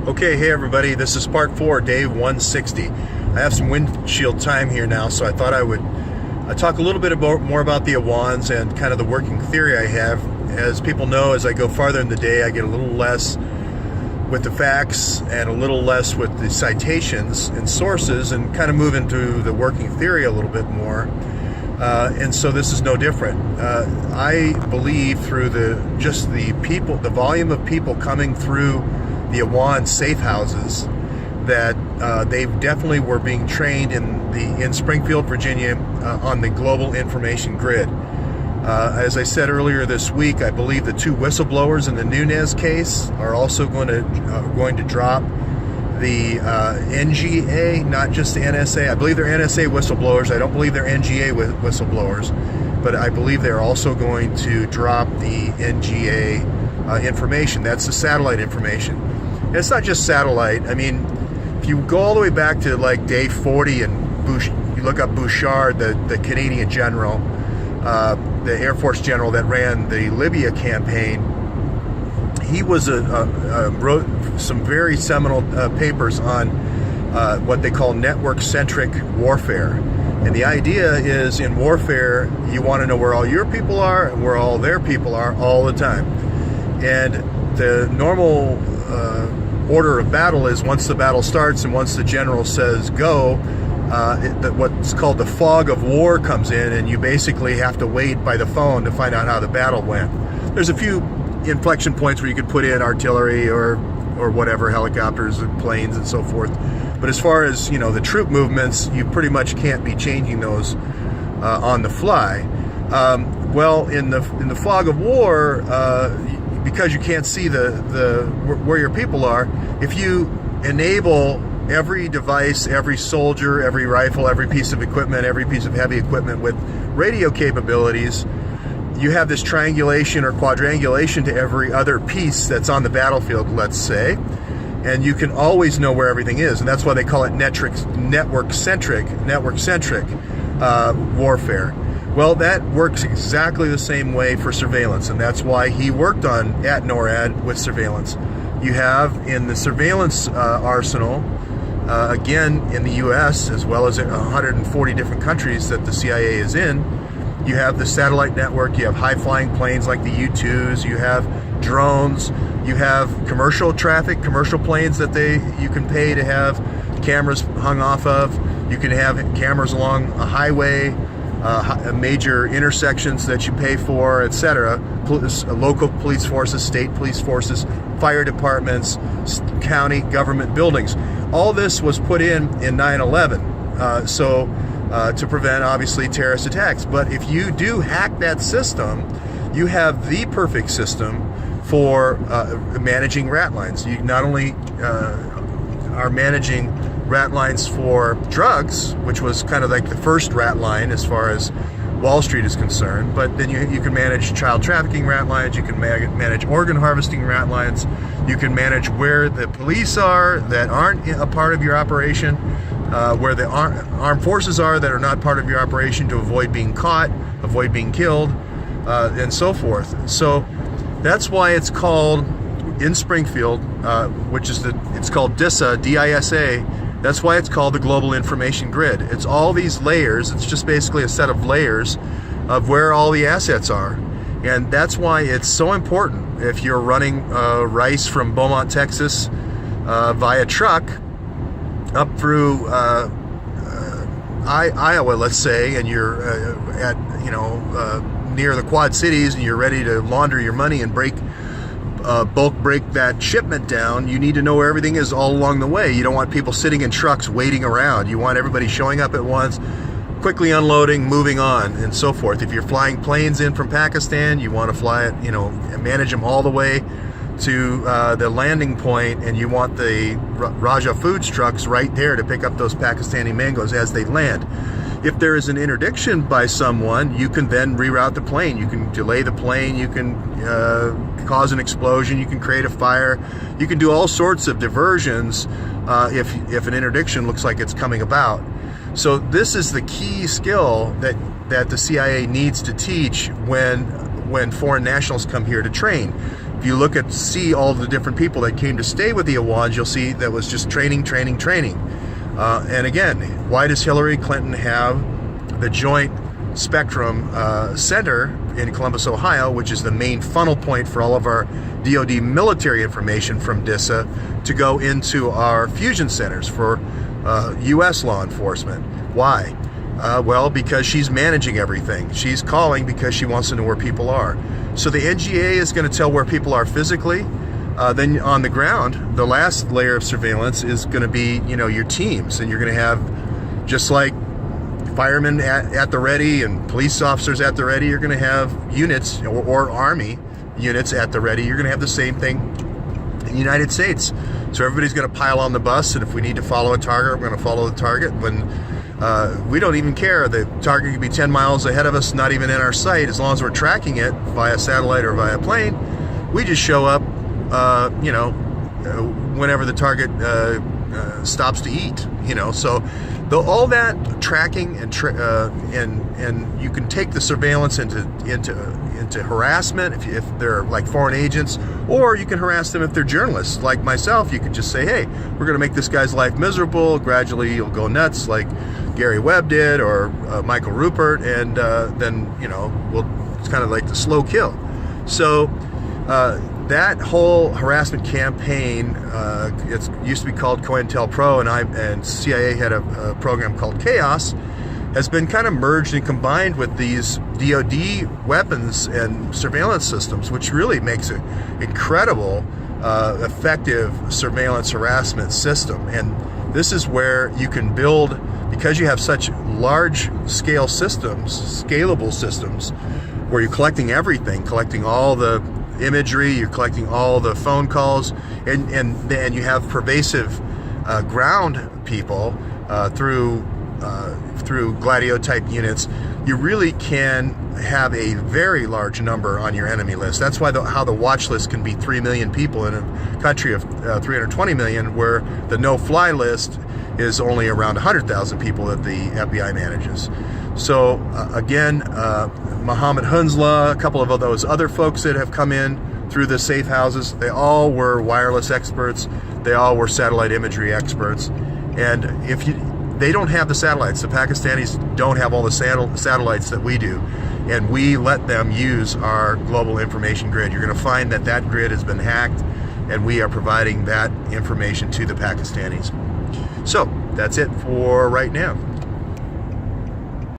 Okay, hey everybody, this is part 4, day 160. I have some windshield time here now, so I thought I would talk a little bit more about the Awans and kind of the working theory I have. As people know, as I go farther in the day, I get a little less with the facts and a little less with the citations and sources, and kind of move into the working theory a little bit more. And so this is no different. I believe through the volume of people coming through the Awan safe houses, that they definitely were being trained in Springfield, Virginia, on the global information grid. As I said earlier this week, I believe the 2 whistleblowers in the Nunez case are also going to drop the NGA, not just the NSA. I believe they're NSA whistleblowers. I don't believe they're NGA whistleblowers, but I believe they're also going to drop the NGA information. That's the satellite information. And it's not just satellite. I mean, if you go all the way back to like day 40 and you look up Bouchard, the Canadian general, the Air Force general that ran the Libya campaign, he wrote some very seminal papers on what they call network-centric warfare. And the idea is, in warfare, you want to know where all your people are and where all their people are all the time. And the normal order of battle is, once the battle starts and once the general says go, what's called the fog of war comes in, and you basically have to wait by the phone to find out how the battle went. There's a few inflection points where you could put in artillery or whatever, helicopters and planes and so forth. But as far as, you know, the troop movements, you pretty much can't be changing those on the fly. Well, in the fog of war, because you can't see where your people are, if you enable every device, every soldier, every rifle, every piece of equipment, every piece of heavy equipment with radio capabilities, you have this triangulation or quadrangulation to every other piece that's on the battlefield, let's say, and you can always know where everything is. And that's why they call it network-centric warfare. Well, that works exactly the same way for surveillance, and that's why he worked at NORAD with surveillance. You have in the surveillance arsenal, again in the U.S. as well as in 140 different countries that the CIA is in, you have the satellite network, you have high-flying planes like the U-2s, you have drones, you have commercial traffic, commercial planes that you can pay to have cameras hung off of. You can have cameras along a highway, major intersections that you pay for, etc. Local police forces, state police forces, fire departments, county government buildings. All this was put in 9/11, to prevent, obviously, terrorist attacks. But if you do hack that system, you have the perfect system for managing rat lines. You not only are managing rat lines for drugs, which was kind of like the first rat line as far as Wall Street is concerned, but then you can manage child trafficking rat lines, you can manage organ harvesting rat lines, you can manage where the police are that aren't a part of your operation, where the armed forces are that are not part of your operation, to avoid being caught, avoid being killed, and so forth. So that's why it's called, in Springfield, it's called DISA, D-I-S-A. That's why it's called the Global Information Grid. It's all these layers. It's just basically a set of layers of where all the assets are. And that's why it's so important. If you're running rice from Beaumont, Texas, via truck up through Iowa, let's say, and you're near the Quad Cities, and you're ready to launder your money and bulk break that shipment down, you need to know where everything is all along the way. You don't want people sitting in trucks waiting around. You want everybody showing up at once, quickly unloading, moving on, and so forth. If you're flying planes in from Pakistan, you want to fly it, manage them all the way to the landing point, and you want the Raja Foods trucks right there to pick up those Pakistani mangoes as they land. If there is an interdiction by someone, you can then reroute the plane. You can delay the plane, you can cause an explosion, you can create a fire, you can do all sorts of diversions if an interdiction looks like it's coming about. So this is the key skill that the CIA needs to teach when foreign nationals come here to train. if you see all the different people that came to stay with the Awans, you'll see that was just training. And again, why does Hillary Clinton have the Joint Spectrum Center in Columbus, Ohio, which is the main funnel point for all of our DoD military information from DISA to go into our fusion centers for U.S. law enforcement? Why? Well, because she's managing everything. She's calling because she wants to know where people are. So the NGA is going to tell where people are physically. Then on the ground, the last layer of surveillance is going to be, your teams. And you're going to have, just like firemen at the ready and police officers at the ready, you're going to have units or Army units at the ready. You're going to have the same thing in the United States. So everybody's going to pile on the bus, and if we need to follow a target, we're going to follow the target. When we don't even care. The target could be 10 miles ahead of us, not even in our sight. As long as we're tracking it via satellite or via plane, we just show up, whenever the target stops to eat. So all that tracking and you can take the surveillance into harassment if they're like foreign agents, or you can harass them if they're journalists like myself. You could just say, hey, we're going to make this guy's life miserable. Gradually you'll go nuts like Gary Webb did, or Michael Rupert, and then it's kind of like the slow kill. So that whole harassment campaign, it used to be called COINTELPRO, and CIA had a program called Chaos, has been kind of merged and combined with these DoD weapons and surveillance systems, which really makes an incredible, effective surveillance harassment system. And this is where you can build, because you have such large-scale systems, scalable systems, where you're collecting everything, collecting all the imagery, you're collecting all the phone calls, and then you have pervasive ground people through Gladio type units. You really can have a very large number on your enemy list. That's why how the watch list can be 3 million people in a country of 320 million, where the no-fly list is only around 100,000 people that the FBI manages. So again, Mohammed Hunzla, a couple of those other folks that have come in through the safe houses, they all were wireless experts. They all were satellite imagery experts. And they don't have the satellites. The Pakistanis don't have all the satellites that we do. And we let them use our global information grid. You're going to find that grid has been hacked, and we are providing that information to the Pakistanis. So that's it for right now.